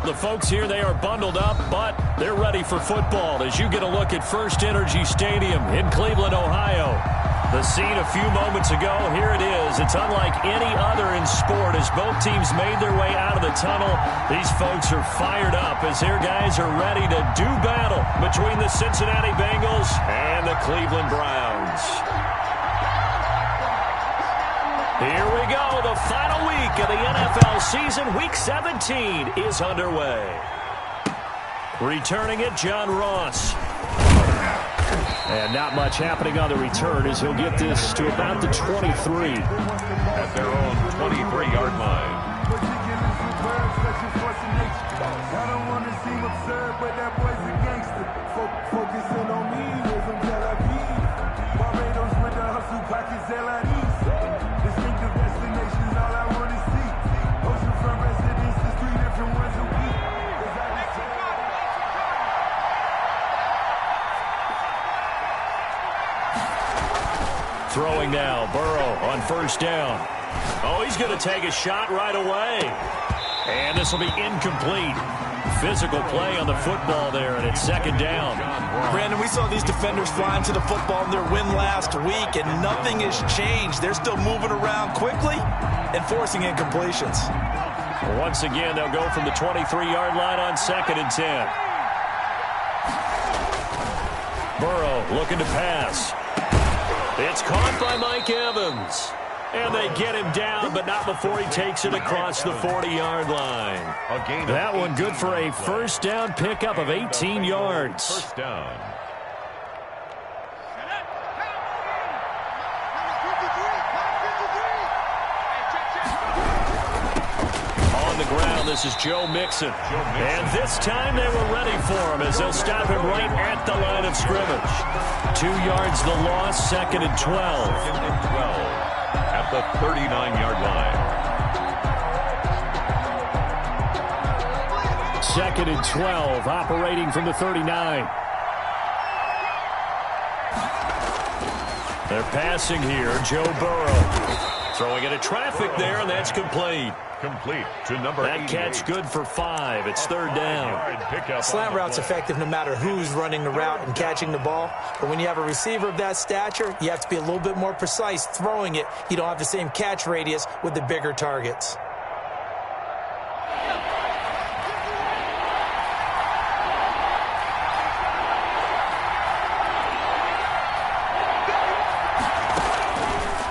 the folks here, they are bundled up, but they're ready for football as you get a look at First Energy Stadium in Cleveland, Ohio. The scene a few moments ago, here it is. It's unlike any other in sport as both teams made their way out of the tunnel. These folks are fired up as their guys are ready to do battle between the Cincinnati Bengals and the Cleveland Browns. Here we go. The final week of the NFL season. Week 17 is underway. Returning it, John Ross. And not much happening on the return as he'll get this to about the 23. At their own 23-yard line. I don't want to seem absurd, but that boy's a gangster. Focusing on me, live from Tel Aviv. Barbados with the hustle, pockets LIDs. Distinctive destinations, all I want to see. Oceanfront residences, 3 different ones a week. Throwing now, Burrow on first down. Oh, he's going to take a shot right away. And this will be incomplete. Physical play on the football there, and it's second down. Brandon, we saw these defenders flying to the football in their win last week, and nothing has changed. They're still moving around quickly and forcing incompletions. Once again, they'll go from the 23-yard line on second and 10. Burrow looking to pass. It's caught by Mike Evans. And they get him down, but not before he takes it across the 40-yard line. That one good for a first down pickup of 18 yards. First down. On the ground, this is Joe Mixon. And this time they were ready for him as they'll stop him right at the line of scrimmage. 2 yards the loss, second and 12. Second and 12. At the 39-yard line. Second and 12, operating from the 39. They're passing here, Joe Burrow. Throwing into traffic there, and that's complete. Complete to number 88. That catch good for 5. It's third down. Slant route's effective no matter who's running the route and catching the ball. But when you have a receiver of that stature, you have to be a little bit more precise throwing it. You don't have the same catch radius with the bigger targets.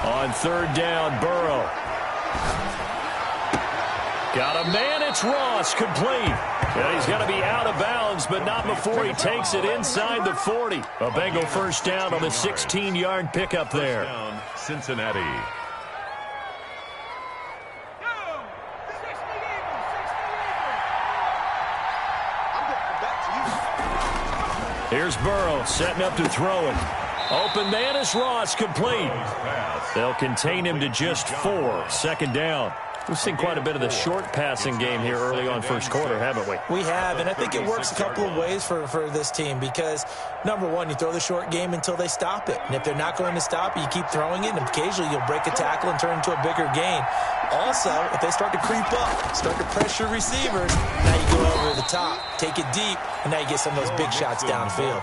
On third down, Burrow. Got a man, it's Ross, complete. And he's going to be out of bounds, but not before he takes it inside the 40. A Bengal first down on the 16-yard pickup there. First down, Cincinnati. Here's Burrow setting up to throw it. Open man is Ross, complete. They'll contain him to just 4. Second down. We've seen quite a bit of the short passing game here early on first quarter, haven't we? We have, and I think it works a couple of ways for this team because, number one, you throw the short game until they stop it. And if they're not going to stop it, you keep throwing it, and occasionally you'll break a tackle and turn into a bigger gain. Also, if they start to creep up, start to pressure receivers, now you go over the top, take it deep, and now you get some of those big shots downfield.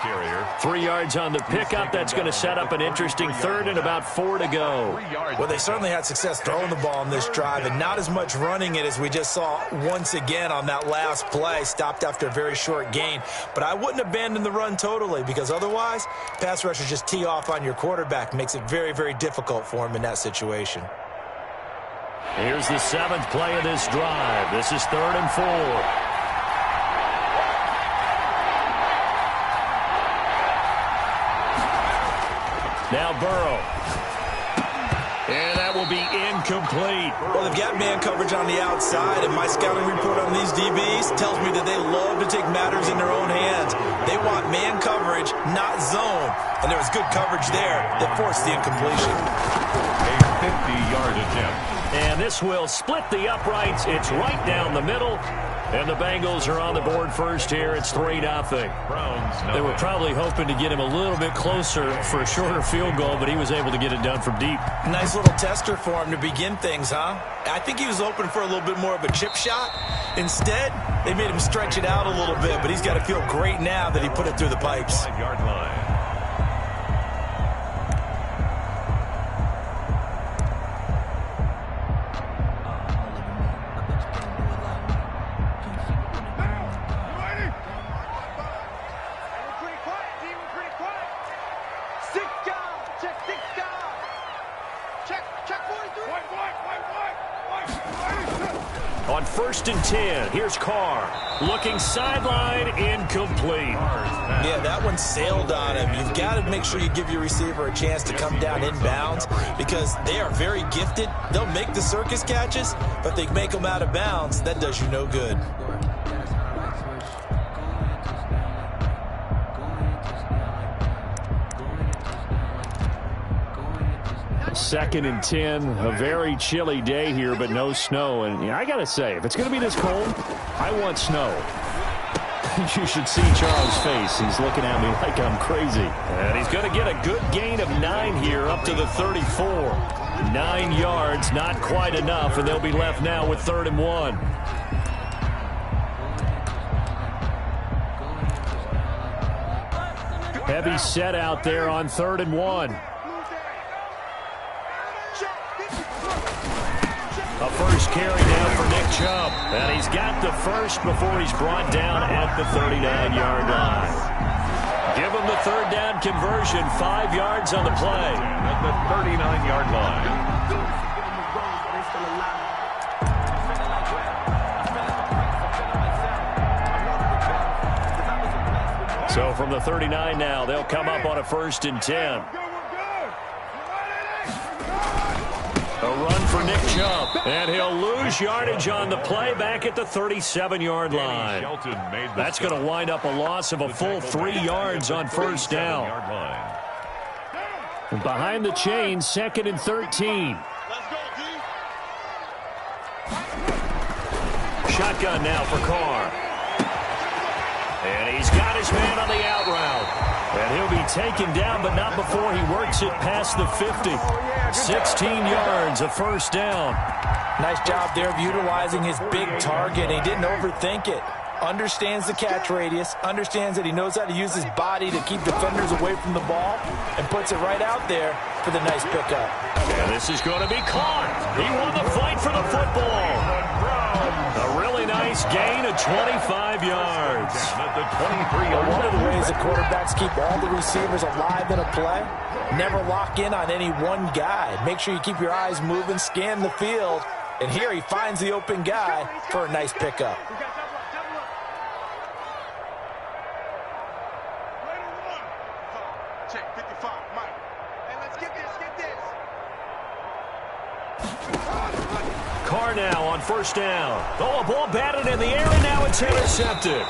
3 yards on the pickup. That's going to set up an interesting third and about 4 to go. Well, they certainly had success throwing the ball on this drive, and not as much running it as we just saw once again on that last play. Stopped after a very short gain. But I wouldn't abandon the run totally because otherwise, pass rushers just tee off on your quarterback. Makes it very, very difficult for him in that situation. Here's the 7th play of this drive. This is 3rd and 4. Now Burrow. And that will be incomplete. Well, they've got man coverage on the outside, and my scouting report on these DBs tells me that they love to take matters in their own hands. They want man coverage, not zone. And there was good coverage there that forced the incompletion. A 50-yard attempt. And this will split the uprights. It's right down the middle. And the Bengals are on the board first here. It's 3-0. They were probably hoping to get him a little bit closer for a shorter field goal, but he was able to get it done from deep. Nice little tester for him to begin things, huh? I think he was hoping for a little bit more of a chip shot. Instead, they made him stretch it out a little bit, but he's got to feel great now that he put it through the pipes. 5-yard line. On 1st and 10, here's Carr. Looking sideline, incomplete. Yeah, that one sailed on him. You've got to make sure you give your receiver a chance to come down inbounds because they are very gifted. They'll make the circus catches, but if they make them out of bounds, that does you no good. Second and 10, a very chilly day here, but no snow. And I got to say, if it's going to be this cold, I want snow. You should see Charles' face. He's looking at me like I'm crazy. And he's going to get a good gain of 9 here up to the 34. 9 yards, not quite enough, and they'll be left now with 3rd and 1. Heavy set out there on 3rd and 1. A first carry now for Nick Chubb. And he's got the first before he's brought down at the 39-yard line. Give him the 3rd down conversion, 5 yards on the play. At the 39-yard line. So from the 39 now, they'll come up on a 1st and 10. A run for Nick Chubb, and he'll lose yardage on the play back at the 37-yard line. That's going to wind up a loss of a full 3 yards on 1st down. Behind the chain, 2nd and 13. Shotgun now for Carr. And he's got his man on the out route. And he'll be taken down, but not before he works it past the 50. 16 yards, a 1st down. Nice job there of utilizing his big target. He didn't overthink it. Understands the catch radius, understands that he knows how to use his body to keep defenders away from the ball, and puts it right out there for the nice pickup. And this is going to be caught. He won the fight for the football. A really nice gain of 25 yards. One of the ways the quarterbacks keep all the receivers alive in a play, never lock in on any one guy. Make sure you keep your eyes moving, scan the field, and here he finds the open guy for a nice pickup. Check 55, Mike. Hey, let's get this. Carr now on 1st down. Oh, a ball batted in the air, and now it's intercepted.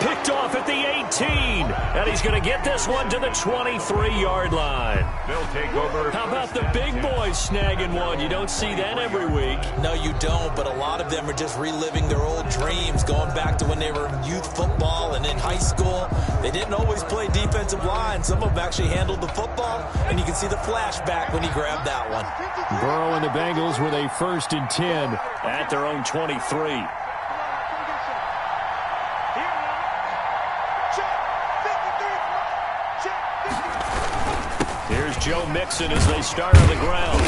Picked off at the 18. And he's going to get this one to the 23-yard line. They'll take over. How about the big boys snagging one? You don't see that every week. No, you don't, but a lot of them are just reliving their old dreams, going back to when they were in youth football and in high school. They didn't always play defensive line. Some of them actually handled the football, and you can see the flashback when he grabbed that one. Burrow and the Bengals with a 1st and 10 at their own 23. Here's Joe Mixon as they start on the ground.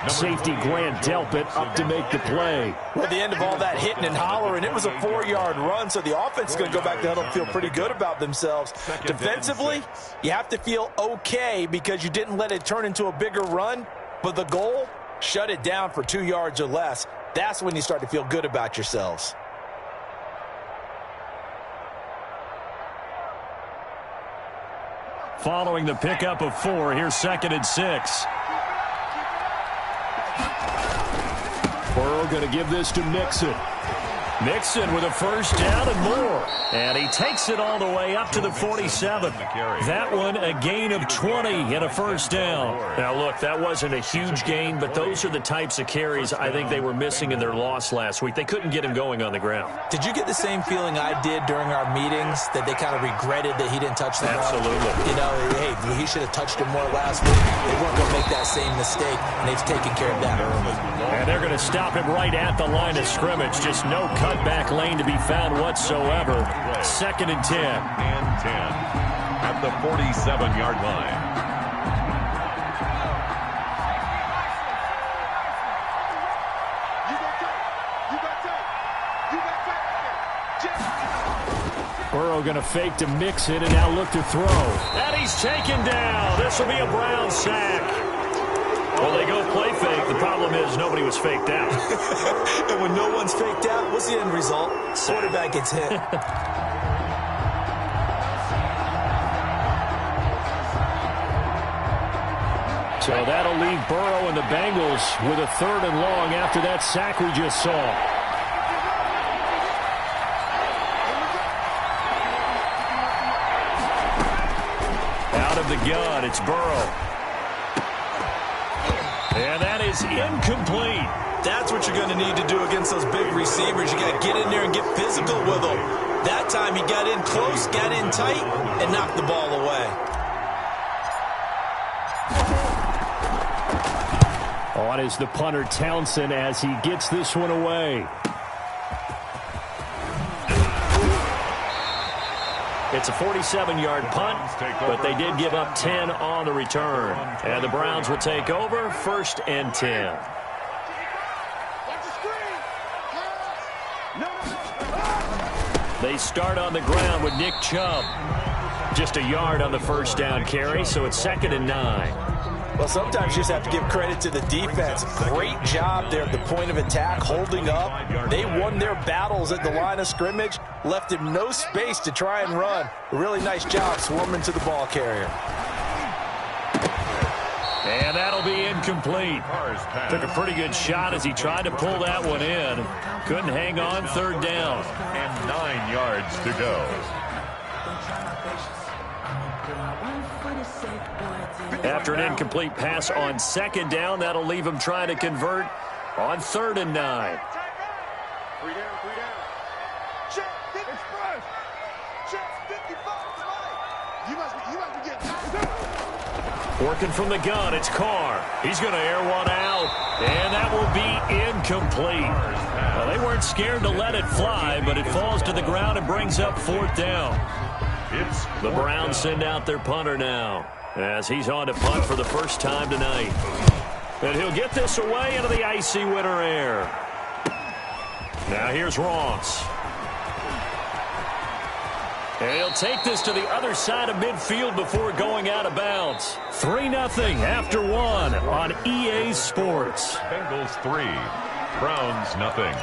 Safety Grant Delpit up to make the play. Well, at the end of all that hitting and hollering, it was a 4-yard run, so the offense is going to go back to huddle and feel pretty good about themselves. Defensively, you have to feel okay because you didn't let it turn into a bigger run, but the goal, shut it down for 2 yards or less. That's when you start to feel good about yourselves. Following the pickup of 4, here's 2nd and 6. Burrow going to give this to Mixon. Mixon with a first down and more. And he takes it all the way up to the 47. That one a gain of 20 and a first down. Now, look, that wasn't a huge gain, but those are the types of carries I think they were missing in their loss last week. They couldn't get him going on the ground. Did you get the same feeling I did during our meetings, that they kind of regretted that he didn't touch the ball? Absolutely. You know, hey, he should have touched him more last week. They weren't going to make that same mistake, and they've taken care of that early. And they're going to stop him right at the line of scrimmage. Just no cutback lane to be found whatsoever. 2nd and 10. And 10 at the 47-yard line. Burrow going to fake to Mixon and now look to throw. And he's taken down. This will be a Brown sack. Well, they go play fake. The problem is nobody was faked out. And when no one's faked out, what's the end result? Quarterback gets hit. So that'll leave Burrow and the Bengals with a 3rd and long after that sack we just saw. Out of the gun, it's Burrow. And that is incomplete. That's what you're going to need to do against those big receivers. You got to get in there and get physical with them. That time he got in close, got in tight, and knocked the ball away. On is the punter Townsend as he gets this one away. It's a 47-yard punt, but they did give up 10 on the return. And the Browns will take over, 1st and 10. They start on the ground with Nick Chubb. Just a yard on the first down carry, so it's 2nd and 9. Well, sometimes you just have to give credit to the defense. Great job there at the point of attack, holding up. They won their battles at the line of scrimmage, left him no space to try and run. A really nice job swarming to the ball carrier. And that'll be incomplete. Took a pretty good shot as he tried to pull that one in. Couldn't hang on, 3rd down. And 9 yards to go. After an incomplete pass on 2nd down, that'll leave him trying to convert on 3rd and 9. Working from the gun, it's Carr. He's going to air one out, and that will be incomplete. Well, they weren't scared to let it fly, but it falls to the ground and brings up 4th down. The Browns send out their punter now, as he's on to punt for the first time tonight. And he'll get this away into the icy winter air. Now here's Ross. And he'll take this to the other side of midfield before going out of bounds. 3-0 after 1 on EA Sports. Bengals 3, Browns nothing.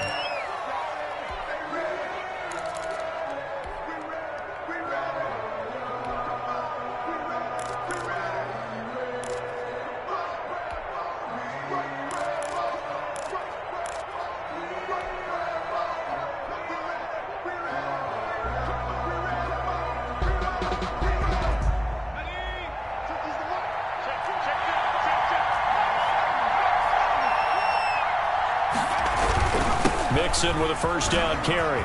Mixon with a first down carry.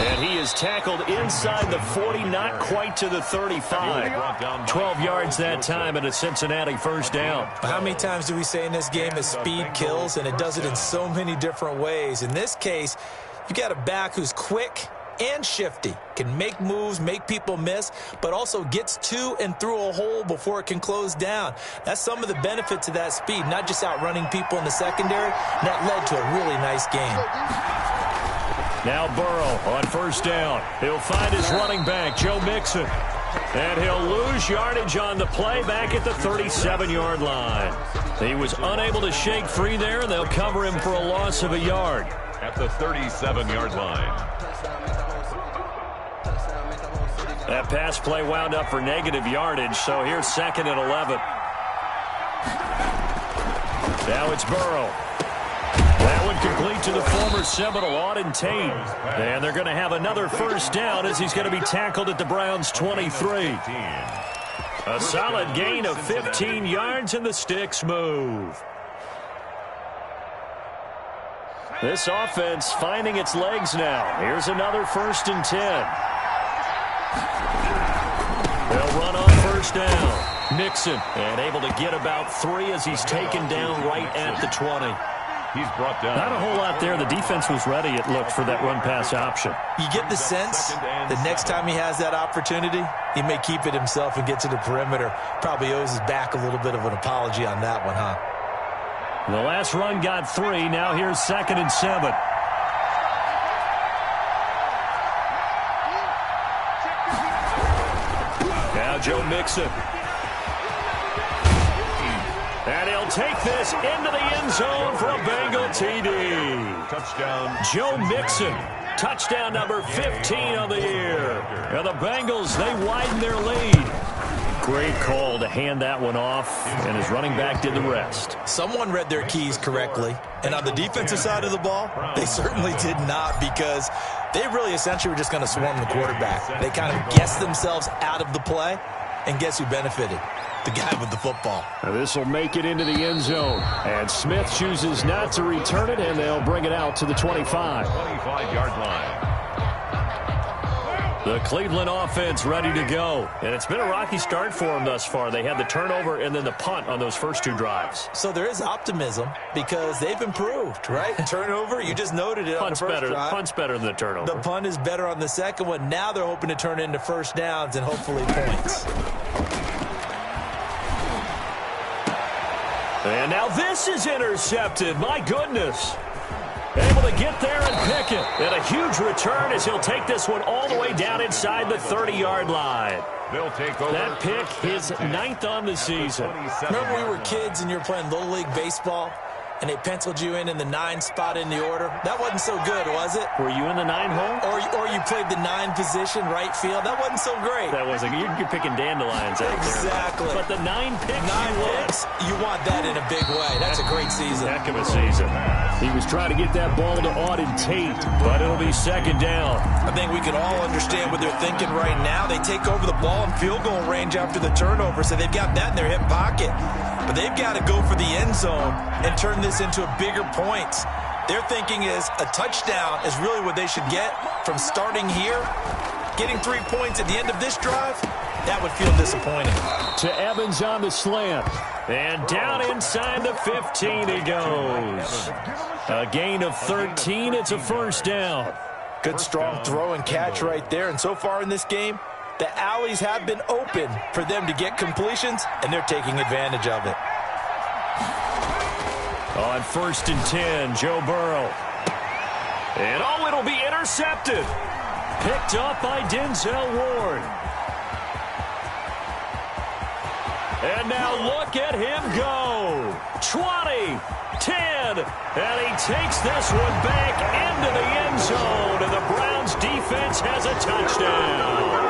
And he is tackled inside the 40, not quite to the 35. 12 yards that time and a Cincinnati first down. How many times do we say in this game that speed kills, and it does it in so many different ways? In this case, you got a back who's quick and shifty, can make moves, make people miss, but also gets to and through a hole before it can close down. That's some of the benefits of that speed, not just outrunning people in the secondary. And that led to a really nice game. Now Burrow on first down. He'll find his running back, Joe Mixon. And he'll lose yardage on the play back at the 37-yard line. He was unable to shake free there, and they'll cover him for a loss of a yard. At the 37-yard line. That pass play wound up for negative yardage, so here's 2nd and 11. Now it's Burrow. That one complete to the former Seminole, Auden Tate. And they're going to have another first down as he's going to be tackled at the Browns' 23. A solid gain of 15 yards, and the sticks move. This offense finding its legs now. Here's another 1st and 10. They'll run on first down. Mixon, and able to get about 3 as he's taken down right at the 20. He's brought down. Not a whole lot there. The defense was ready, it looked, for that run-pass option. You get the sense that next time he has that opportunity, he may keep it himself and get to the perimeter. Probably owes his back a little bit of an apology on that one, huh? The last run got 3. Now here's 2nd and 7. Now Joe Mixon. And he'll take this into the end zone for a Bengal TD. Touchdown. Joe Mixon. Touchdown number 15 on the year. And the Bengals, they widen their lead. Great call to hand that one off, and his running back did the rest. Someone read their keys correctly, and on the defensive side of the ball, they certainly did not, because they really essentially were just going to swarm the quarterback. They kind of guessed themselves out of the play, and guess who benefited? The guy with the football. Now this will make it into the end zone, and Smith chooses not to return it, and they'll bring it out to the 25. 25-yard line. The Cleveland offense ready to go. And it's been a rocky start for them thus far. They had the turnover and then the punt on those first 2 drives. So there is optimism because they've improved, right? Turnover, you just noted it on the first drive. Punt's better than the turnover. The punt is better on the second one. Now they're hoping to turn it into first downs and hopefully points. And now this is intercepted. My goodness. Able to get there and pick it. And a huge return as he'll take this one all the way down inside the 30-yard line. They'll take over. That pick, his 9th on the season. Remember we were kids and you were playing Little League Baseball, and they penciled you in the 9 spot in the order? That wasn't so good, was it? Were you in the 9 hole? Or you played the 9 position, right field? That wasn't so great. That wasn't. You're picking dandelions out there. Exactly. But the 9 picks. 9 picks, you want that in a big way. That's a great season. Heck of a season. He was trying to get that ball to Auden Tate, but it'll be 2nd down. I think we can all understand what they're thinking right now. They take over the ball in field goal range after the turnover, so they've got that in their hip pocket. But they've got to go for the end zone and turn this into a bigger points. Their thinking is a touchdown is really what they should get from starting here. Getting 3 points at the end of this drive, that would feel disappointing. To Evans on the slant. And down inside the 15 he goes. A gain of 13. It's a first down. Good strong throw and catch right there. And so far in this game, the alleys have been open for them to get completions, and they're taking advantage of it. On 1st and 10, Joe Burrow. And it'll be intercepted. Picked up by Denzel Ward. And now look at him go. 20, 10, and he takes this one back into the end zone, and the Browns defense has a touchdown.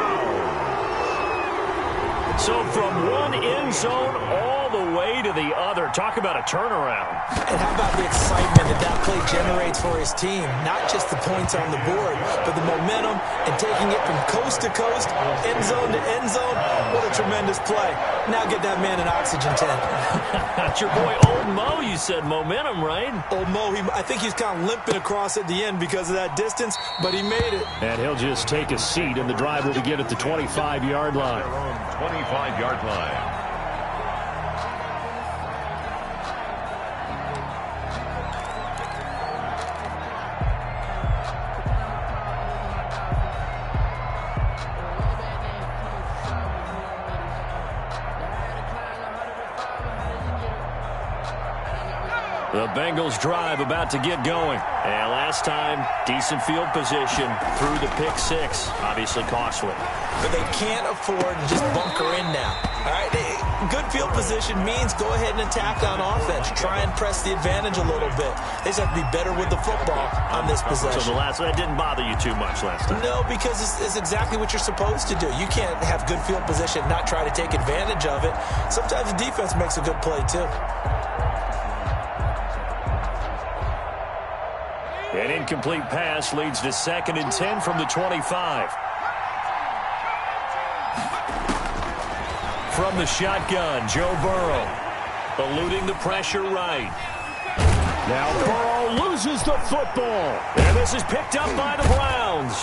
So from one end zone all the way to the other. Talk about a turnaround. And how about the excitement that play generates for his team? Not just the points on the board, but the momentum and taking it from coast to coast, end zone to end zone. What a tremendous play. Now get that man an oxygen tent. That's your boy Old Mo, you said. Momentum, right? Old Mo, I think he's kind of limping across at the end because of that distance, but he made it. And he'll just take a seat, and the drive will begin at the 25-yard line. 25-yard line. The Bengals drive about to get going. And last time, decent field position through the pick 6. Obviously costly. But they can't afford to just bunker in now. All right, good field position means go ahead and attack on offense. Try and press the advantage a little bit. They just have to be better with the football on this possession. So that didn't bother you too much last time? No, because it's exactly what you're supposed to do. You can't have good field position and not try to take advantage of it. Sometimes the defense makes a good play too. An incomplete pass leads to 2nd and 10 from the 25. From the shotgun, Joe Burrow, eluding the pressure right. Now Burrow loses the football. And this is picked up by the Browns.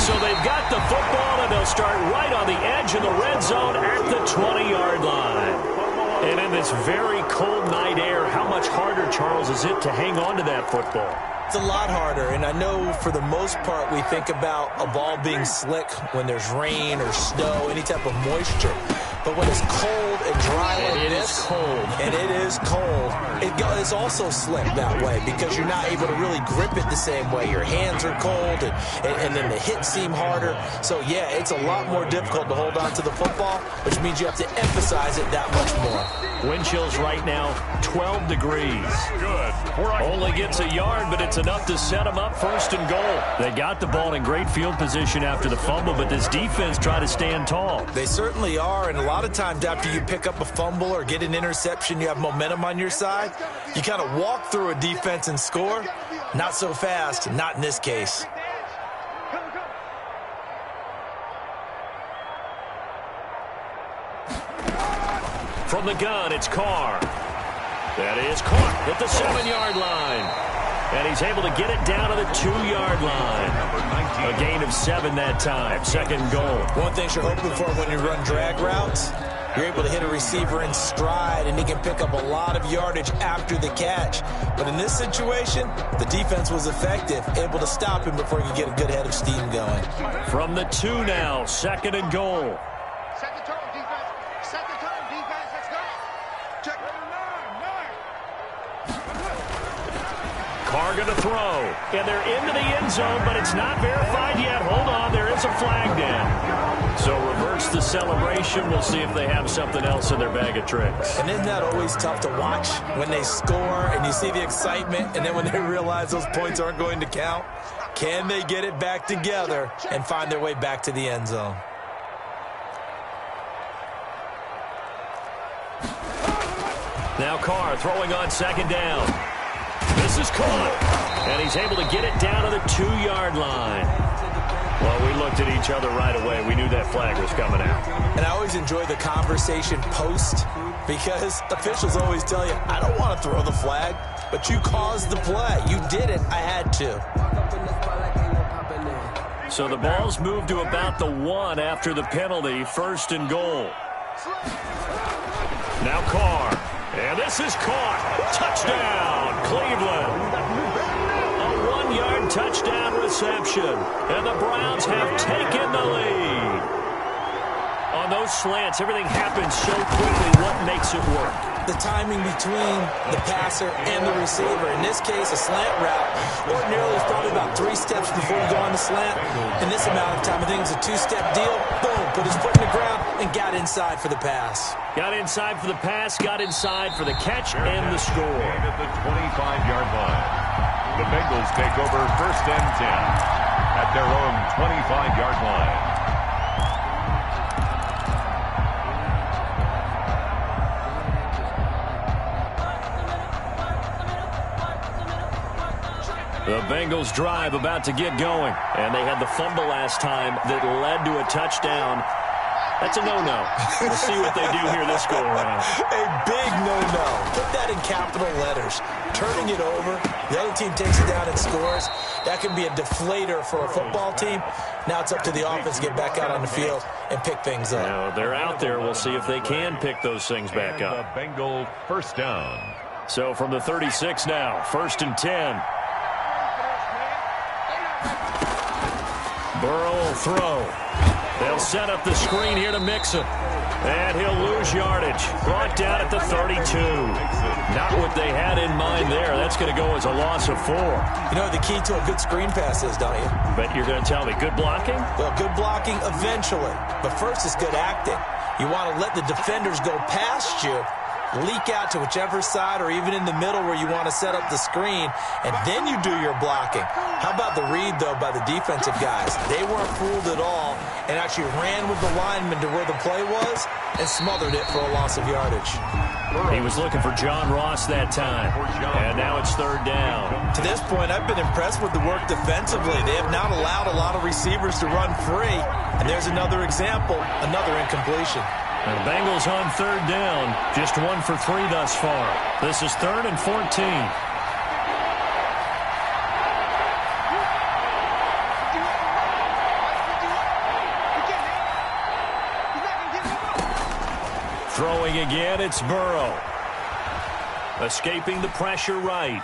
So they've got the football, and they'll start right on the edge of the red zone at the 20-yard line. And in this very cold night air, how much harder, Charles, is it to hang on to that football? It's a lot harder, and I know for the most part we think about a ball being slick when there's rain or snow, any type of moisture. But when it's cold and dry like this, and it is cold, it's also slick that way because you're not able to really grip it the same way. Your hands are cold, and then the hits seem harder. So, yeah, it's a lot more difficult to hold on to the football, which means you have to emphasize it that much more. Wind chills right now, 12 degrees. Good. Only gets a yard, but it's enough to set them up 1st and goal. They got the ball in great field position after the fumble, but this defense tried to stand tall. They certainly are, and a lot of times after you pick up a fumble or get an interception, you have momentum on your side. You kind of walk through a defense and score. Not so fast, not in this case. From the gun, it's Carr. That is caught at the 7-yard line. And he's able to get it down to the 2-yard line. A gain of 7 that time. 2nd goal. One thing you're hoping for when you run drag routes, you're able to hit a receiver in stride, and he can pick up a lot of yardage after the catch. But in this situation, the defense was effective, able to stop him before he could get a good head of steam going. From the 2 now, 2nd and goal. Second turn, defense. Second turn, defense. Let's go. Check. Carr going to throw. And they're into the end zone, but it's not verified yet. Hold on, there is a flag down. So reverse the celebration. We'll see if they have something else in their bag of tricks. And isn't that always tough to watch when they score and you see the excitement, and then when they realize those points aren't going to count? Can they get it back together and find their way back to the end zone? Now Carr throwing on 2nd down. This is caught. And he's able to get it down to the 2-yard line. Well, we looked at each other right away. We knew that flag was coming out. And I always enjoy the conversation post because officials always tell you, I don't want to throw the flag, but you caused the play. You did it. I had to. So the ball's moved to about the 1 after the penalty. 1st and goal. Now Carr. And this is caught. Touchdown, Cleveland. A 1-yard touchdown reception. And the Browns have taken the lead. On those slants, everything happens so quickly. What makes it work? The timing between the passer and the receiver. In this case, a slant route. Ordinarily, it's probably about 3 steps before you go on the slant. In this amount of time, I think it's a 2-step deal. Boom, put his foot in the ground and got inside for the pass. Got inside for the pass, got inside for the catch and the score. At the 25-yard line. The Bengals take over 1st and 10 at their own 25-yard line. The Bengals drive about to get going. And they had the fumble last time that led to a touchdown. That's a no-no. We'll see what they do here this go-around. A big no-no. Put that in capital letters. Turning it over, the other team takes it down and scores. That can be a deflator for a football team. Now it's up to the offense to get back out on the field and pick things up. Now they're out there. We'll see if they can pick those things back up. The Bengal 1st down. So from the 36 now, 1st and 10. Burrow will throw. They'll set up the screen here to Mixon. And he'll lose yardage. Brought down at the 32. Not what they had in mind there. That's going to go as a loss of 4. You know the key to a good screen pass is, don't you? But you're going to tell me, good blocking? Well, good blocking eventually. But first is good acting. You want to let the defenders go past you, leak out to whichever side or even in the middle where you want to set up the screen, and then you do your blocking. How about the read, though, by the defensive guys? They weren't fooled at all, and actually ran with the lineman to where the play was and smothered it for a loss of yardage. He was looking for John Ross that time, and now it's third down. To this point, I've been impressed with the work defensively. They have not allowed a lot of receivers to run free, and there's another example, another incompletion. The Bengals on third down, just 1 for 3 thus far. This is 3rd and 14. Throwing again, it's Burrow. Escaping the pressure right.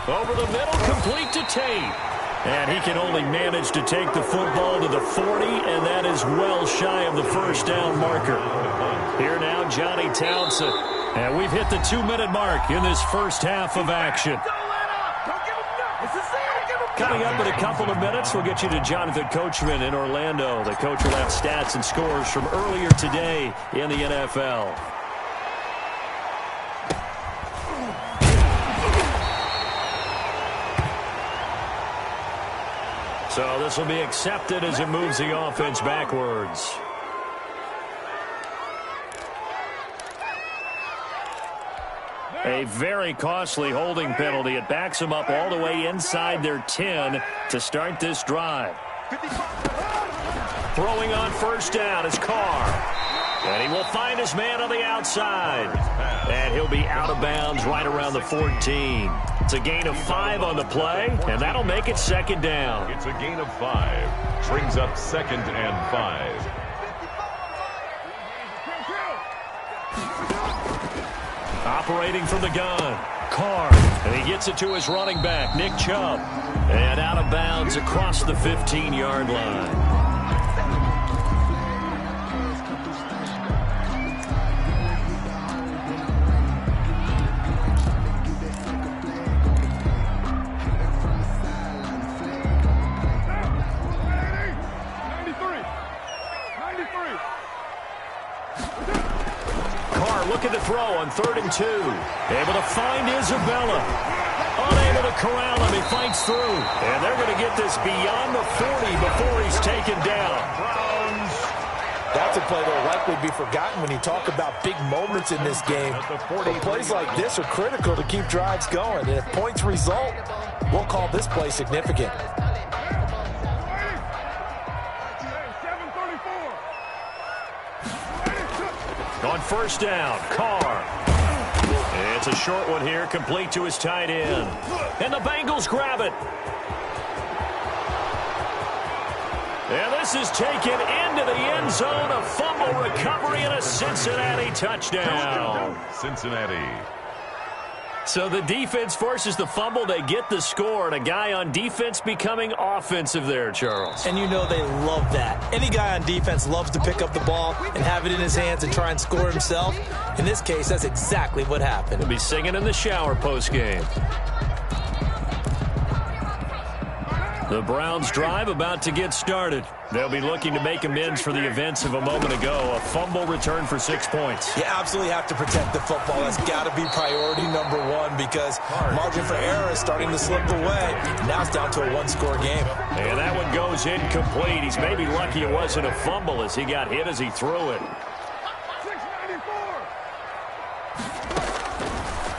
Over the middle, complete to Tate. And he can only manage to take the football to the 40, and that is well shy of the first down marker. Here now, Johnny Townsend. And we've hit the 2-minute mark in this first half of action. Coming up in a couple of minutes, we'll get you to Jonathan Coachman in Orlando. The coach will have stats and scores from earlier today in the NFL. So this will be accepted as it moves the offense backwards. A very costly holding penalty. It backs them up all the way inside their 10 to start this drive. Throwing on first down is Carr. And he will find his man on the outside. And he'll be out of bounds right around the 14. It's a gain of 5 on the play, and that'll make it second down. It's a gain of 5. Brings up 2nd and 5. Operating from the gun, Carr, and he gets it to his running back, Nick Chubb, and out of bounds across the 15-yard line. Looking to throw on 3rd and 2. Able to find Isabella. Unable to corral him. He fights through. And they're going to get this beyond the 40 before he's taken down. That's a play that will likely be forgotten when you talk about big moments in this game. But plays like this are critical to keep drives going. And if points result, we'll call this play significant. On first down, Carr. It's a short one here, complete to his tight end. And the Bengals grab it. And this is taken into the end zone. A fumble recovery and a Cincinnati touchdown. Cincinnati. So the defense forces the fumble. They get the score, and a guy on defense becoming offensive there, Charles. And you know they love that. Any guy on defense loves to pick up the ball and have it in his hands and try and score himself. In this case, that's exactly what happened. He'll be singing in the shower post-game. The Browns drive about to get started. They'll be looking to make amends for the events of a moment ago. A fumble return for 6 points. You absolutely have to protect the football. That's got to be priority number 1 because margin for error is starting to slip away. Now it's down to a 1-score game. And that one goes incomplete. He's maybe lucky it wasn't a fumble as he got hit as he threw it.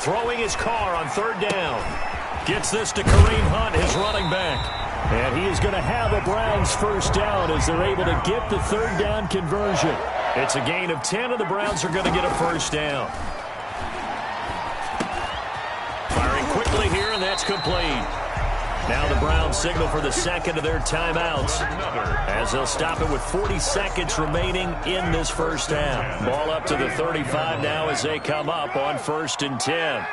Throwing his Carr on 3rd down. Gets this to Kareem Hunt, his running back. And he is going to have a Browns first down as they're able to get the 3rd down conversion. It's a gain of 10, and the Browns are going to get a first down. Firing quickly here, and that's complete. Now the Browns signal for the second of their timeouts as they'll stop it with 40 seconds remaining in this first half. Ball up to the 35 now as they come up on 1st and 10.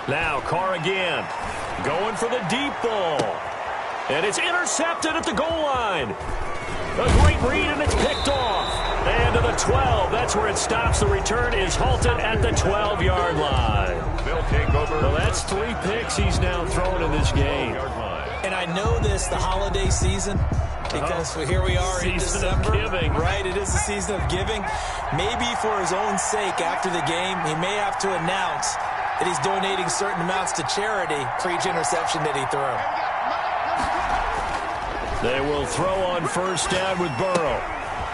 Now Carr again, going for the deep ball. And it's intercepted at the goal line. A great read, and it's picked off. And to the 12, that's where it stops. The return is halted at the 12-yard line. They'll take over. Well, that's 3 picks he's now thrown in this game. And I know this, the holiday season, because here we are in December. Season of giving. Right, it is the season of giving. Maybe for his own sake after the game, he may have to announce that he's donating certain amounts to charity for each interception that he threw. They will throw on first down with Burrow.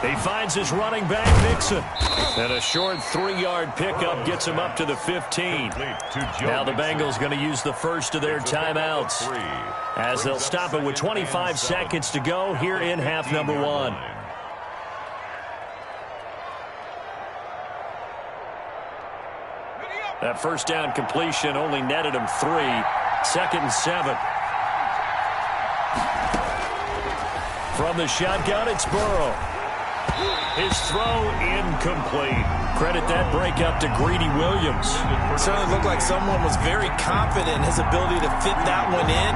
He finds his running back, Mixon. And a short 3-yard pickup gets him up to the 15. Now the Bengals going to use the first of their timeouts, as they'll stop it with 25 seconds to go here in half number 1. That first down completion only netted him 3. 2nd and 7. From the shotgun, it's Burrow. His throw incomplete. Credit that break up to Greedy Williams. Certainly looked like someone was very confident in his ability to fit that one in.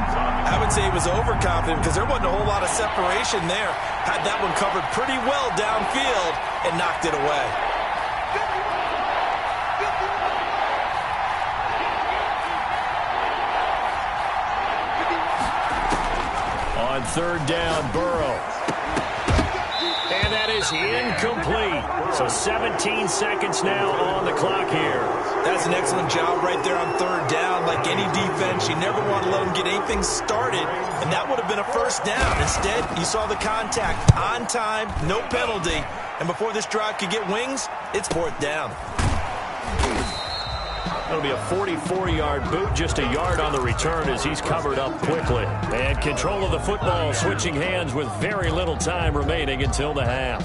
I would say he was overconfident because there wasn't a whole lot of separation there. Had that one covered pretty well downfield and knocked it away. On 3rd down, Burrow. And that is incomplete. So 17 seconds now on the clock here. That's an excellent job right there on 3rd down. Like any defense, you never want to let them get anything started, and that would have been a first down. Instead, you saw the contact on time, no penalty, and before this drive could get wings, it's 4th down. That'll be a 44-yard boot, just a yard on the return as he's covered up quickly. And control of the football switching hands with very little time remaining until the half.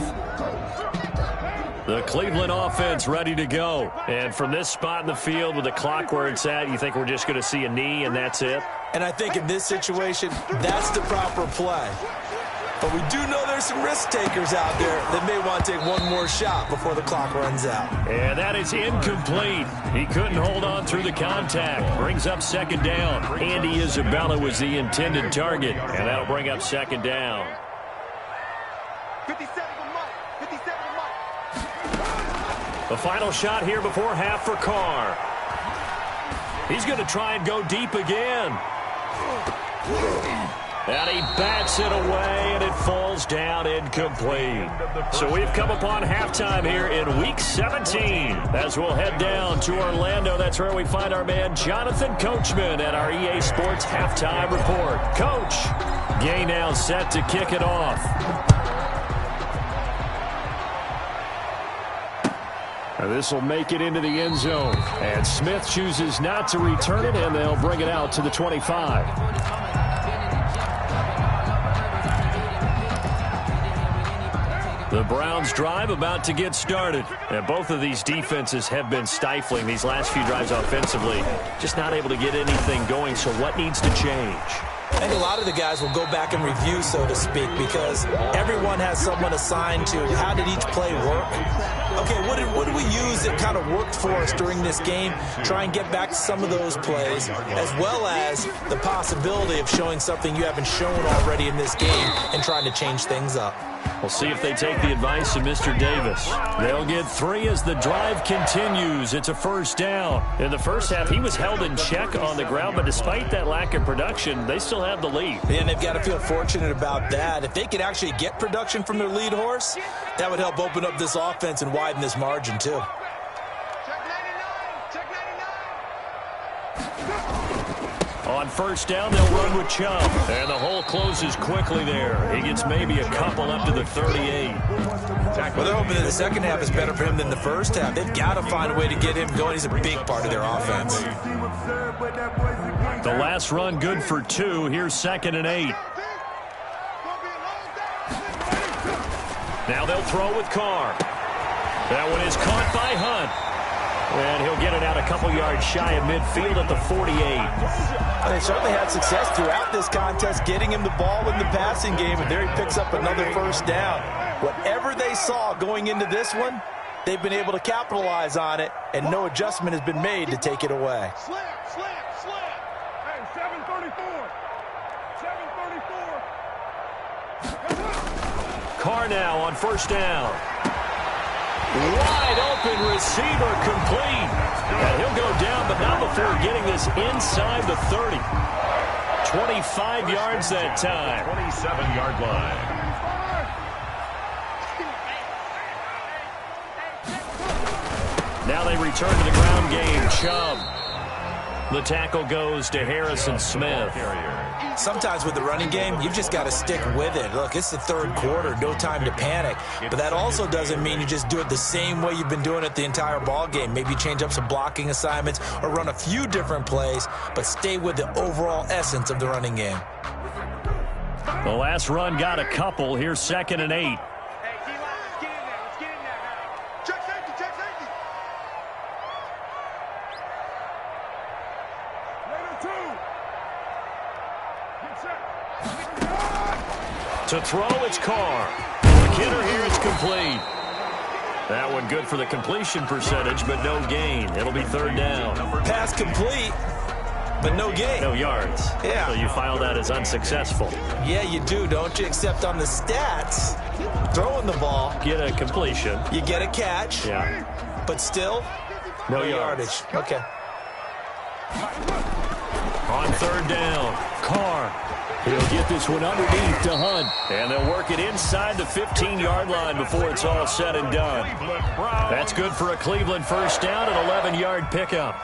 The Cleveland offense ready to go. And from this spot in the field with the clock where it's at, you think we're just going to see a knee and that's it? And I think in this situation, that's the proper play. But we do know there's some risk takers out there that may want to take one more shot before the clock runs out. And that is incomplete. He couldn't hold on through the contact. Brings up 2nd down. Andy Isabella was the intended target, and that'll bring up 2nd down. 57 to Mike. 57 to Mike. The final shot here before half for Carr. He's going to try and go deep again. And he bats it away, and it falls down incomplete. So we've come upon halftime here in Week 17. As we'll head down to Orlando, that's where we find our man Jonathan Coachman at our EA Sports Halftime Report. Coach, game now set to kick it off. Now this will make it into the end zone. And Smith chooses not to return it, and they'll bring it out to the 25. The Browns drive about to get started. And both of these defenses have been stifling these last few drives offensively. Just not able to get anything going, so what needs to change? I think a lot of the guys will go back and review, so to speak, because everyone has someone assigned to how did each play work. Okay, what did we use that kind of worked for us during this game? Try and get back to some of those plays, as well as the possibility of showing something you haven't shown already in this game and trying to change things up. We'll see if they take the advice of Mr. Davis. They'll get 3 as the drive continues. It's a first down. In the first half, he was held in check on the ground, but despite that lack of production, they still have the lead. And they've got to feel fortunate about that. If they could actually get production from their lead horse, that would help open up this offense and widen this margin, too. On first down, they'll run with Chubb. And the hole closes quickly there. He gets maybe a couple up to the 38. Well, they're hoping that the second half is better for him than the first half. They've got to find a way to get him going. He's a big part of their offense. The last run good for 2. Here's 2nd and 8. Now they'll throw with Carr. That one is caught by Hunt. And he'll get it out a couple yards shy of midfield at the 48. They certainly had success throughout this contest getting him the ball in the passing game, and there he picks up another first down. Whatever they saw going into this one, they've been able to capitalize on it, and no adjustment has been made to take it away. Hey, 734. 734. Carr now on first down. Wide open receiver complete. And he'll go down, but not before getting this inside the 30. 25 yards that time. 27-yard line. Now they return to the ground game. Chubb. The tackle goes to Harrison Smith. Sometimes with the running game, you've just got to stick with it. Look, it's the third quarter, no time to panic. But that also doesn't mean you just do it the same way you've been doing it the entire ball game. Maybe change up some blocking assignments or run a few different plays, but stay with the overall essence of the running game. The last run got a couple. Here's 2nd and 8. Hey, D-line, let's get in there. Let's get in there now. Check safety, check safety. To throw, it's Carr. McKinnon here, it's complete. That one good for the completion percentage, but no gain. It'll be 3rd down. Pass complete, but no gain. No yards. Yeah. So you file that as unsuccessful. Yeah, you do, don't you? Except on the stats, throwing the ball, Get a completion. you get a catch, Yeah. but still, No yardage. Okay. On 3rd down, Carr. He'll get this one underneath to Hunt. And they'll work it inside the 15-yard line before it's all said and done. That's good for a Cleveland first down, an 11-yard pickup.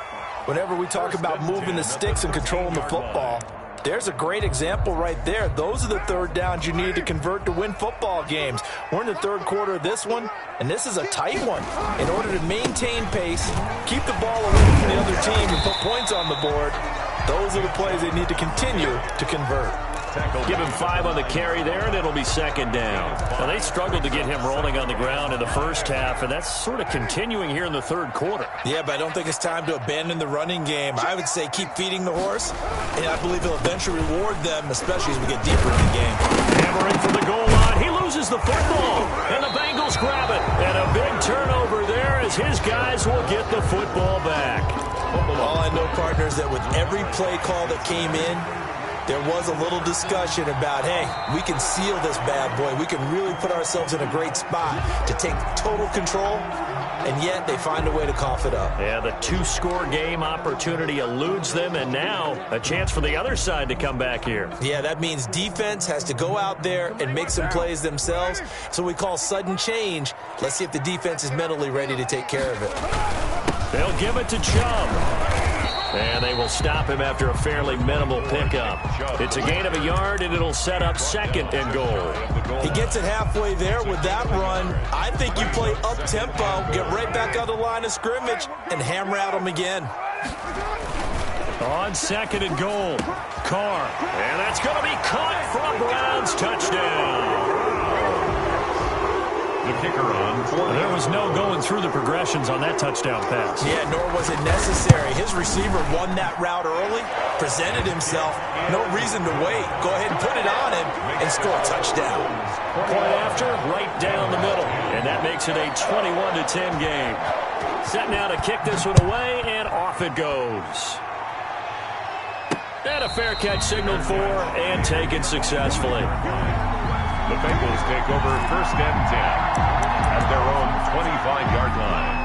Whenever we talk about moving the sticks and controlling the football, there's a great example right there. Those are the 3rd downs you need to convert to win football games. We're in the 3rd quarter of this one, and this is a tight one. In order to maintain pace, keep the ball away from the other team, and put points on the board, those are the plays they need to continue to convert. Give him 5 on the carry there, and it'll be 2nd down. Well, they struggled to get him rolling on the ground in the first half, and that's sort of continuing here in the 3rd quarter. Yeah, but I don't think it's time to abandon the running game. I would say keep feeding the horse, and I believe he'll eventually reward them, especially as we get deeper in the game. Hammering for the goal line. He loses the football, and the Bengals grab it. And a big turnover there as his guys will get the football back. All I know, partners, that with every play call that came in, there was a little discussion about, hey, we can seal this bad boy. We can really put ourselves in a great spot to take total control, and yet they find a way to cough it up. Yeah, the 2-score game opportunity eludes them, and now a chance for the other side to come back here. Yeah, that means defense has to go out there and make some plays themselves. So we call sudden change. Let's see if the defense is mentally ready to take care of it. They'll give it to Chubb. And they will stop him after a fairly minimal pickup. It's a gain of a yard, and it'll set up 2nd and goal. He gets it halfway there with that run. I think you play up-tempo, get right back on the line of scrimmage, and hammer at him again. On 2nd and goal, Carr. And that's going to be caught for a Browns touchdown. The kicker on. There was no going through the progressions on that touchdown pass. Yeah, nor was it necessary. His receiver won that route early, presented himself. No reason to wait. Go ahead and put it on him and score a touchdown. Point after, right down the middle. And that makes it a 21-10 game. Set now to kick this one away, and off it goes. And a fair catch signaled for and taken successfully. The Bengals take over 1st and 10 at their own 25-yard line.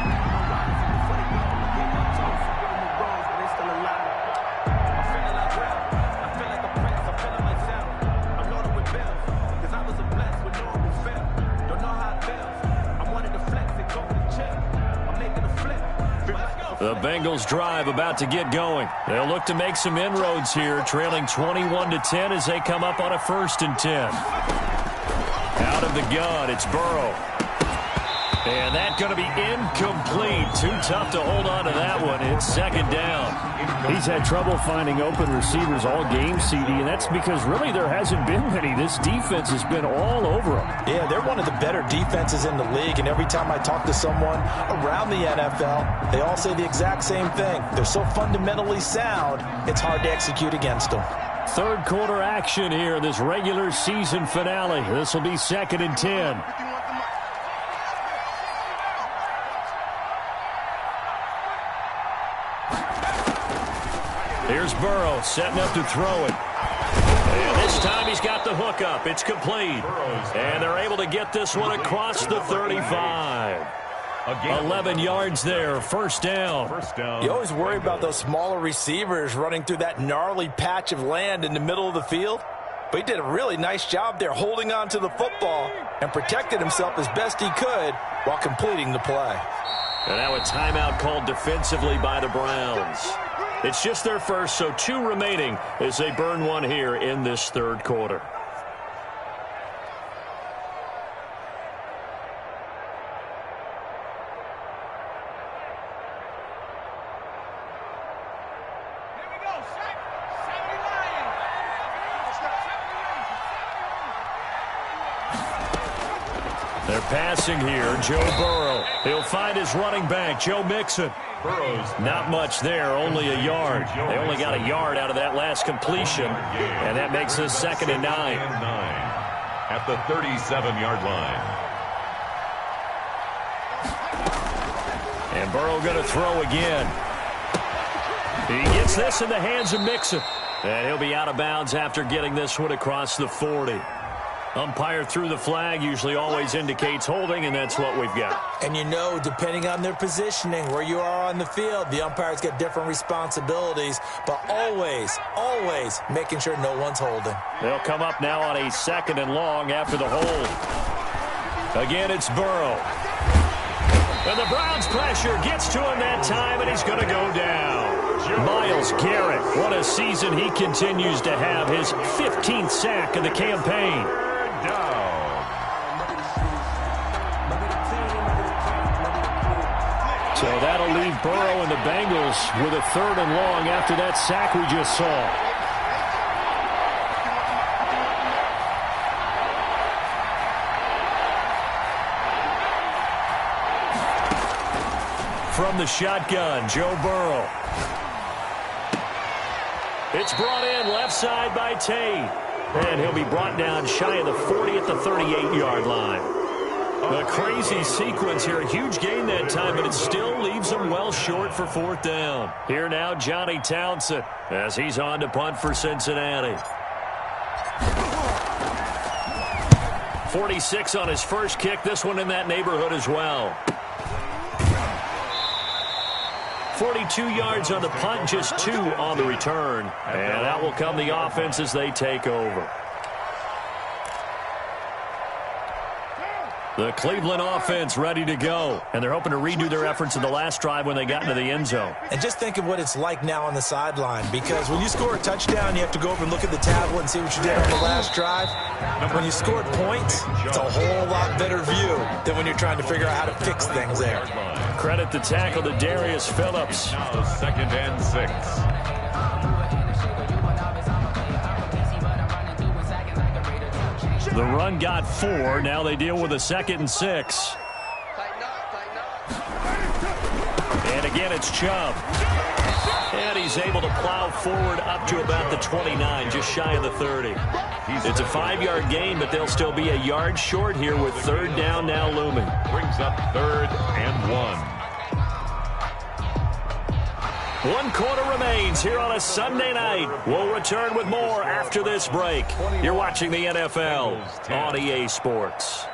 The Bengals drive about to get going. They'll look to make some inroads here, trailing 21-10 as they come up on a 1st and 10. Out of the gun, it's Burrow. And that's going to be incomplete. Too tough to hold on to that one. It's 2nd down. He's had trouble finding open receivers all game, CD, and that's because really there hasn't been many. This defense has been all over them. Yeah, they're one of the better defenses in the league, and every time I talk to someone around the NFL, they all say the exact same thing. They're so fundamentally sound, it's hard to execute against them. 3rd quarter action here in this regular season finale. This will be 2nd and 10. Here's Burrow setting up to throw it. And this time he's got the hook up. It's complete. And they're able to get this one across the 35. 11 yards there, 1st down. You always worry about those smaller receivers running through that gnarly patch of land in the middle of the field. But he did a really nice job there holding on to the football and protected himself as best he could while completing the play. And now a timeout called defensively by the Browns. It's just their first, so 2 remaining as they burn one here in this third quarter. They're passing here. Joe Burrow. He'll find his running back, Joe Mixon. Not much there, only a yard. They only got a yard out of that last completion, and that makes us 2nd and 9. At the 37-yard line. And Burrow going to throw again. He gets this in the hands of Mixon. And he'll be out of bounds after getting this one across the 40. Umpire threw the flag, usually always indicates holding, and that's what we've got. And you know, depending on their positioning, where you are on the field, the umpires get different responsibilities, but always, always making sure no one's holding. They'll come up now on a 2nd and long after the hold. Again, it's Burrow. And the Browns' pressure gets to him that time, and he's going to go down. Myles Garrett, what a season he continues to have, his 15th sack of the campaign. So that'll leave Burrow and the Bengals with a 3rd and long after that sack we just saw. From the shotgun, Joe Burrow. It's brought in left side by Tate. And he'll be brought down shy of the 40 at the 38-yard line. A crazy sequence here. A huge gain that time, but it still leaves him well short for 4th down. Here now, Johnny Townsend, as he's on to punt for Cincinnati. 46 on his first kick. This one in that neighborhood as well. 42 yards on the punt, just 2 on the return. And out will come the offense as they take over. The Cleveland offense ready to go. And they're hoping to redo their efforts in the last drive when they got into the end zone. And just think of what it's like now on the sideline, because when you score a touchdown, you have to go over and look at the tablet and see what you did on the last drive. When you scored points, it's a whole lot better view than when you're trying to figure out how to fix things there. Credit the tackle to Darius Phillips. Now 2nd and 6. The run got 4. Now they deal with a 2nd and 6. And again, it's Chubb. And he's able to plow forward up to about the 29, just shy of the 30. It's a 5-yard gain, but they'll still be a yard short here with 3rd down now looming. Brings up 3rd and 1. 1 quarter remains here on a Sunday night. We'll return with more after this break. You're watching the NFL on EA Sports.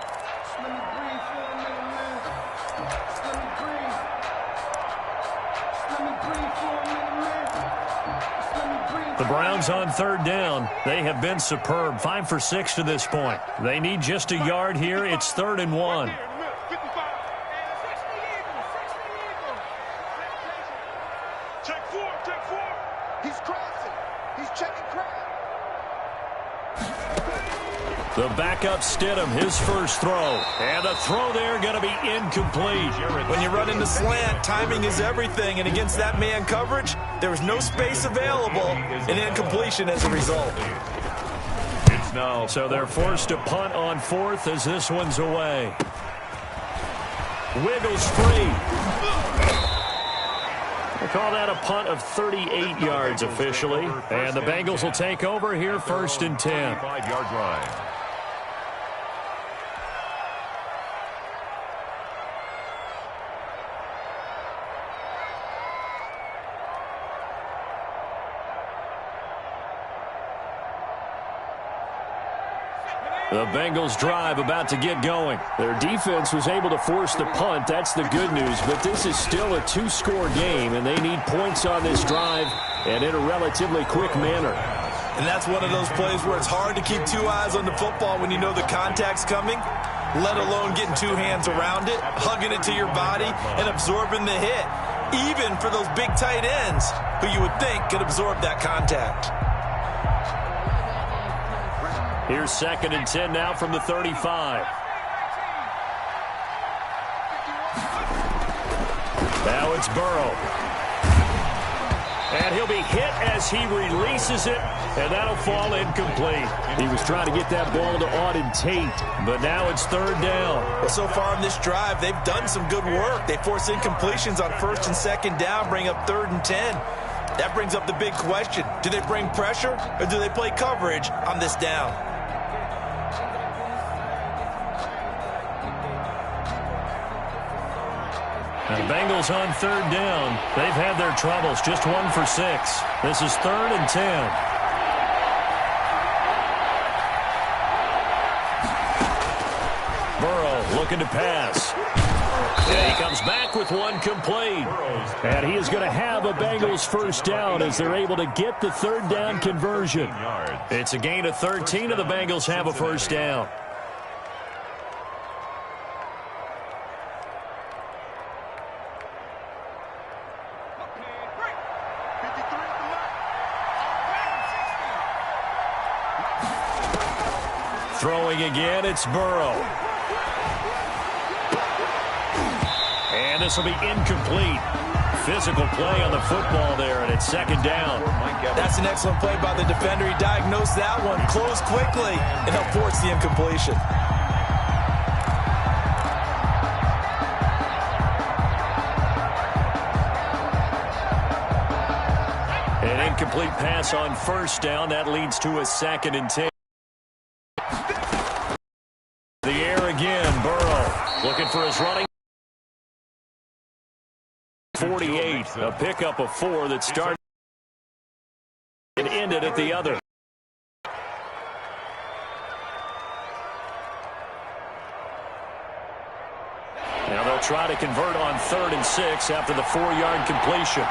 The Browns on 3rd down. They have been superb. 5 for 6 to this point. They need just a yard here. It's 3rd and 1. The backup Stidham, his first throw. And the throw there going to be incomplete. When you run into slant, timing is everything. And against that man coverage, there was no space available. And incompletion as a result. So they're forced to punt on 4th as this one's away. Wiggles free. We'll call that a punt of 38 yards officially. And the Bengals will take over here 1st and 10. 5-yard line. The Bengals drive about to get going. Their defense was able to force the punt. That's the good news. But this is still a 2-score game, and they need points on this drive and in a relatively quick manner. And that's one of those plays where it's hard to keep 2 eyes on the football when you know the contact's coming, let alone getting 2 hands around it, hugging it to your body, and absorbing the hit. Even for those big tight ends, who you would think could absorb that contact. Here's 2nd and 10 now from the 35. Now it's Burrow. And he'll be hit as he releases it, and that'll fall incomplete. He was trying to get that ball to Auden Tate, but now it's 3rd down. Well, so far on this drive, they've done some good work. They force incompletions on 1st and 2nd down, bring up 3rd and 10. That brings up the big question. Do they bring pressure, or do they play coverage on this down? The Bengals on 3rd down. They've had their troubles. Just 1 for 6. This is 3rd and 10. Burrow looking to pass. And he comes back with one complete. And he is going to have a Bengals 1st down as they're able to get the 3rd down conversion. It's a gain of 13, and the Bengals have a 1st down. Throwing again, it's Burrow. And this will be incomplete. Physical play on the football there, and it's 2nd down. That's an excellent play by the defender. He diagnosed that one, closed quickly, and helped force the incompletion. An incomplete pass on 1st down. That leads to a 2nd and 10. The air again, Burrow looking for his running. 48, a pickup of 4 that started and ended at the other. Now they'll try to convert on 3rd and 6 after the 4-yard completion.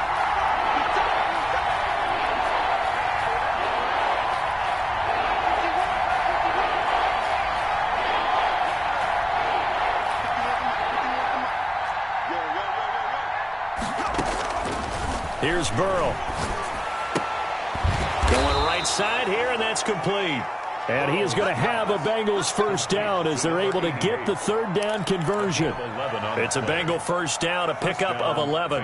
Here's Burrow. Going right side here, and that's complete. And he is going to have a Bengals 1st down as they're able to get the 3rd down conversion. It's a Bengal 1st down, a pickup of 11.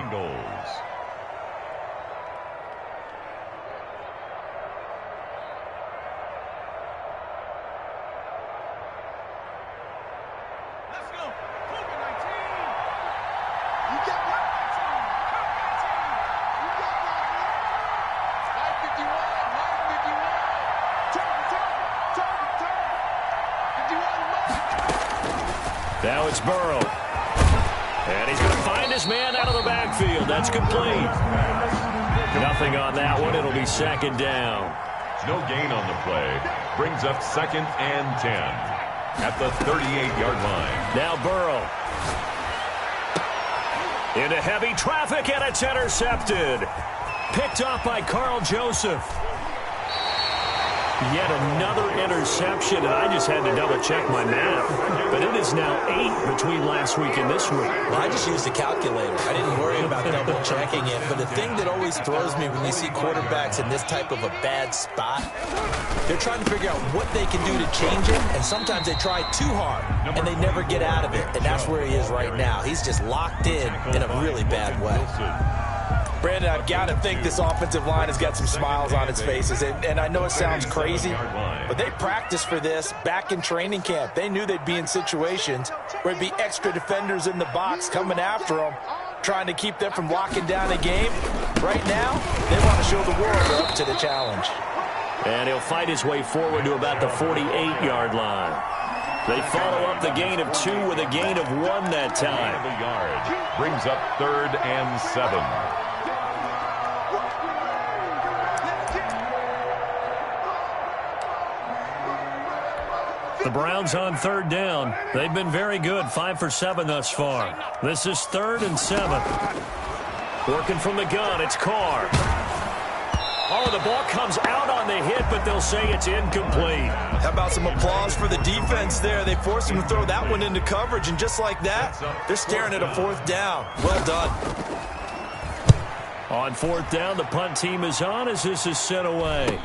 Now it's Burrow. And he's going to find his man out of the backfield. That's complete. Nothing on that one. It'll be 2nd down. No gain on the play. Brings up 2nd and 10 at the 38-yard line. Now Burrow. Into heavy traffic, and it's intercepted. Picked off by Carl Joseph. Yet another interception, and I just had to double-check my math. But it is now 8 between last week and this week. Well, I just used a calculator. I didn't worry about double-checking it. But the thing that always throws me when you see quarterbacks in this type of a bad spot, they're trying to figure out what they can do to change it, and sometimes they try too hard, and they never get out of it. And that's where he is right now. He's just locked in a really bad way. Brandon, I've got to think this offensive line has got some smiles on its faces. And I know it sounds crazy, but they practiced for this back in training camp. They knew they'd be in situations where it'd be extra defenders in the box coming after them, trying to keep them from locking down a game. Right now, they want to show the world they're up to the challenge. And he'll fight his way forward to about the 48-yard line. They follow up the gain of 2 with a gain of 1 that time. The yard brings up 3rd and 7. The Browns on 3rd down. They've been very good, 5 for 7 thus far. This is 3rd and 7. Working from the gun, it's Carr. Oh, the ball comes out on the hit, but they'll say it's incomplete. How about some applause for the defense there? They forced him to throw that one into coverage, and just like that, they're staring at a 4th down. Well done. On fourth down, the punt team is on as this is sent away.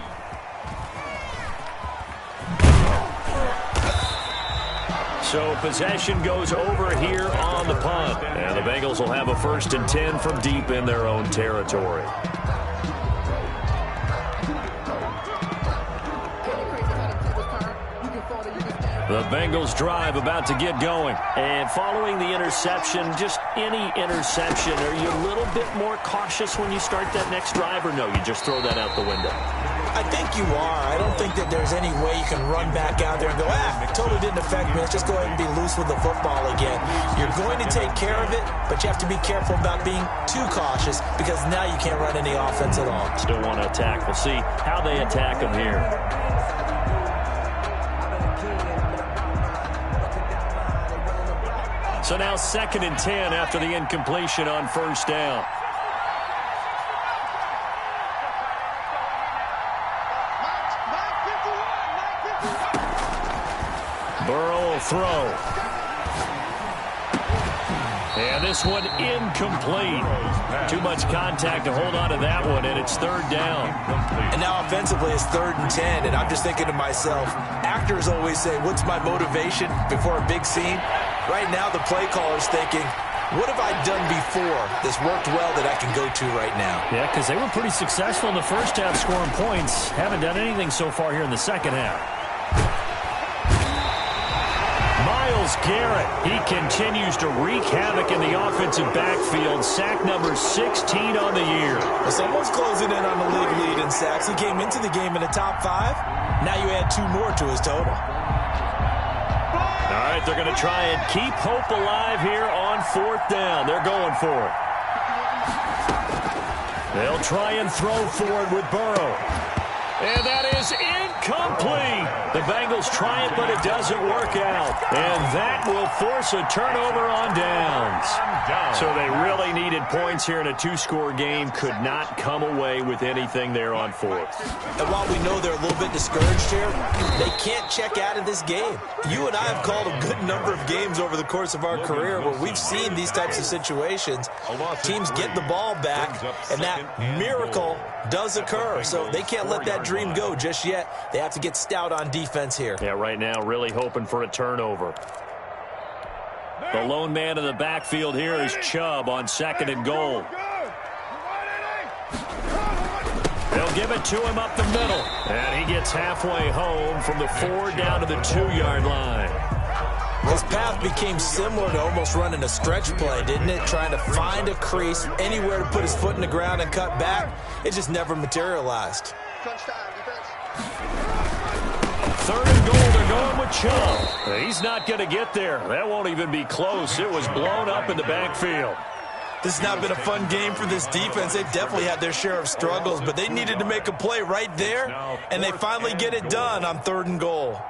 So possession goes over here on the punt. And the Bengals will have a 1st and 10 from deep in their own territory. The Bengals drive about to get going. And following the interception, just any interception, are you a little bit more cautious when you start that next drive, or no, you just throw that out the window? I think you are. I don't think that there's any way you can run back out there and go, it totally didn't affect me. Let's just go ahead and be loose with the football again. You're going to take care of it, but you have to be careful about being too cautious because now you can't run any offense at all. Still want to attack. We'll see how they attack them here. So now 2nd and 10 after the incompletion on 1st down. Burrow will throw. And this one incomplete. Too much contact to hold on to that one, and it's 3rd down. And now offensively it's 3rd and 10, and I'm just thinking to myself, actors always say, what's my motivation before a big scene? Right now the play caller's thinking, what have I done before that's worked well that I can go to right now? Yeah, because they were pretty successful in the first half scoring points. Haven't done anything so far here in the second half. Myles Garrett, he continues to wreak havoc in the offensive backfield. Sack number 16 on the year. It's almost closing in on the league lead in sacks. He came into the game in the top 5. Now you add 2 more to his total. All right, they're going to try and keep hope alive here on 4th down. They're going for it. They'll try and throw forward with Burrow. And that is incomplete. The Bengals try it, but it doesn't work out. And that will force a turnover on downs. So they really needed points here in a 2-score game. Could not come away with anything there on 4th. And while we know they're a little bit discouraged here, they can't check out of this game. You and I have called a good number of games over the course of our career where we've seen these types of situations. Teams get the ball back, and that miracle does occur. So they can't let that dream go just yet. They have to get stout on defense here. Yeah, right now really hoping for a turnover. The lone man in the backfield here is Chubb on 2nd and goal. They'll give it to him up the middle. And he gets halfway home from the 4 down to the 2-yard line. His path became similar to almost running a stretch play, didn't it? Trying to find a crease, anywhere to put his foot in the ground and cut back. It just never materialized. 3rd and goal, they're going with Chubb. He's not going to get there. That won't even be close. It was blown up in the backfield. This has not been a fun game for this defense. They definitely had their share of struggles, but they needed to make a play right there, and they finally get it done on 3rd and goal.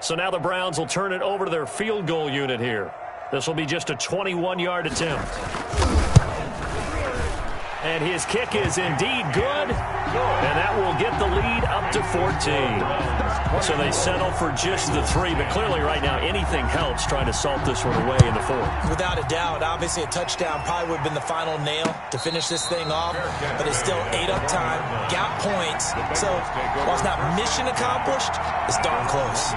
So now the Browns will turn it over to their field goal unit here. This will be just a 21-yard attempt. And his kick is indeed good. And that will get the lead up to 14. So they settle for just the 3. But clearly right now anything helps trying to salt this one away in the 4th. Without a doubt, obviously a touchdown probably would have been the final nail to finish this thing off. But it's still 8 up time, got points. So while it's not mission accomplished, it's darn close.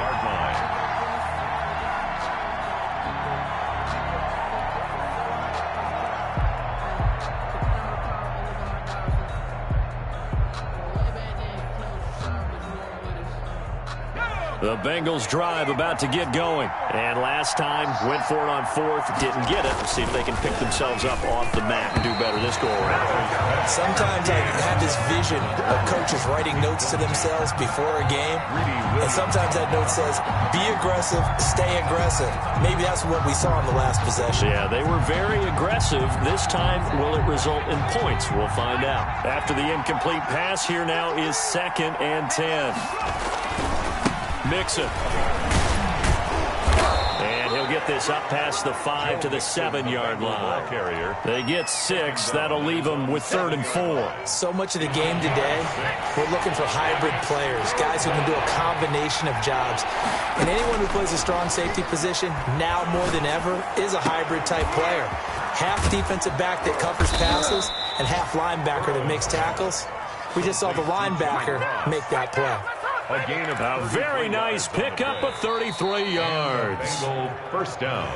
The Bengals drive about to get going. And last time, went for it on 4th, didn't get it. We'll see if they can pick themselves up off the mat and do better this go-around. Sometimes I have this vision of coaches writing notes to themselves before a game. And sometimes that note says, be aggressive, stay aggressive. Maybe that's what we saw in the last possession. Yeah, they were very aggressive. This time, will it result in points? We'll find out. After the incomplete pass, here now is 2nd and 10. Mixon. And he'll get this up past the 5 to the 7-yard line. They get 6. That'll leave them with 3rd and 4. So much of the game today, we're looking for hybrid players, guys who can do a combination of jobs. And anyone who plays a strong safety position, now more than ever, is a hybrid-type player. Half defensive back that covers passes and half linebacker that makes tackles. We just saw the linebacker make that play. A very nice pickup of 33 yards. Bengals first down.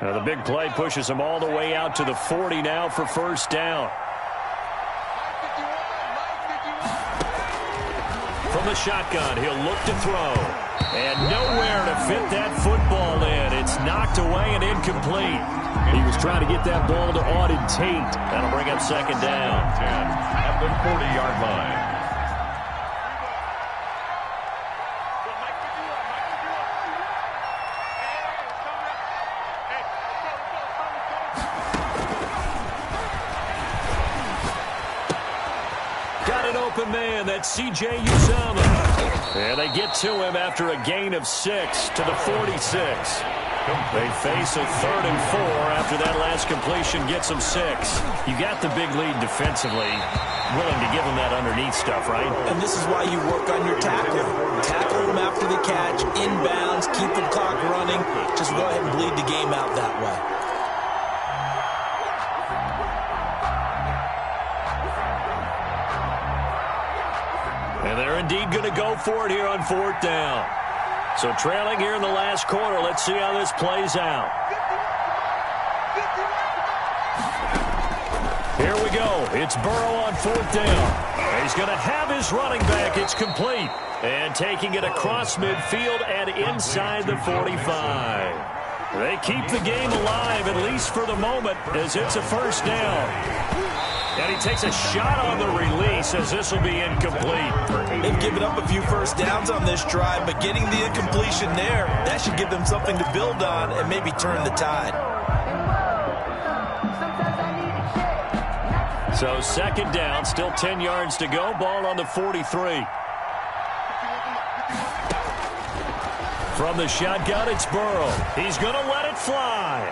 Now the big play pushes them all the way out to the 40 now for first down. From the shotgun, he'll look to throw. And nowhere to fit that football in. It's knocked away and incomplete. He was trying to get that ball to Auden Tate. That'll bring up second down. 10 at the 40-yard line. Open man, that's C.J. Uzomah. And they get to him after a gain of 6 to the 46. They face a 3rd and 4 after that last completion gets them 6. You got the big lead defensively. Willing to give them that underneath stuff, right? And this is why you work on your tackling. Tackle them after the catch, inbounds, keep the clock running. Just go ahead and bleed the game out that way. And they're indeed going to go for it here on 4th down. So trailing here in the last quarter. Let's see how this plays out. Here we go. It's Burrow on 4th down. He's going to have his running back. It's complete. And taking it across midfield and inside the 45. They keep the game alive, at least for the moment, as it's a first down. And he takes a shot on the release as this will be incomplete. They've given up a few first downs on this drive, but getting the incompletion there, that should give them something to build on and maybe turn the tide. So second down, still 10 yards to go. Ball on the 43. From the shotgun, it's Burrow. He's going to let it fly.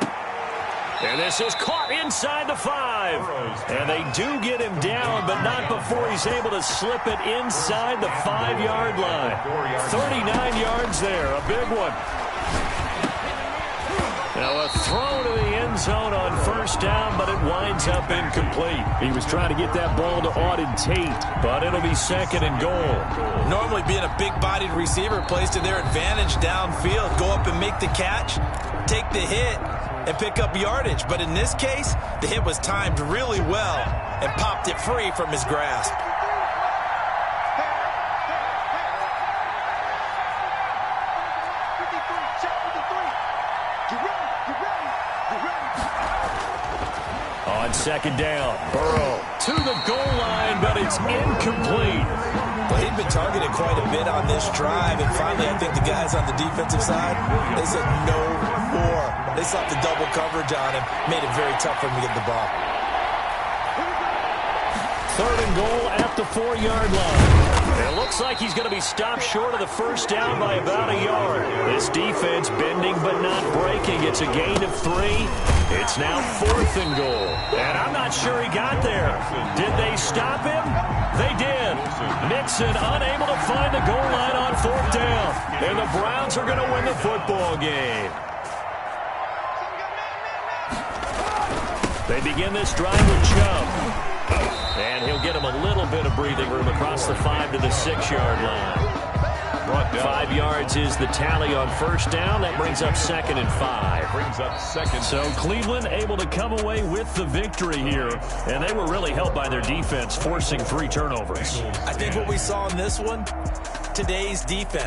And this is caught inside the 5. And they do get him down, but not before he's able to slip it inside the 5-yard line. 39 yards there, a big one. Now a throw to the end zone on first down, but it winds up incomplete. He was trying to get that ball to Auden Tate, but it'll be 2nd and goal. Normally being a big-bodied receiver plays to their advantage downfield. Go up and make the catch, take the hit, and pick up yardage. But in this case, the hit was timed really well and popped it free from his grasp. On second down, Burrow to the goal line, but it's incomplete. Well, he'd been targeted quite a bit on this drive, and finally I think the guys on the defensive side, they said no more. They sought the double coverage on him, made it very tough for him to get the ball. 3rd and goal at the 4-yard line. It looks like he's going to be stopped short of the first down by about a yard. This defense bending but not breaking. It's a gain of 3. It's now 4th and goal. And I'm not sure he got there. Did they stop him? They did. Mixon unable to find the goal line on 4th down. And the Browns are going to win the football game. They begin this drive with Chubb. And he'll get him a little bit of breathing room across the 5 to the 6-yard line. 5 yards is the tally on first down. That brings up 2nd and 5. So Cleveland able to come away with the victory here. And they were really helped by their defense, forcing 3 turnovers. I think what we saw in this one, today's defense.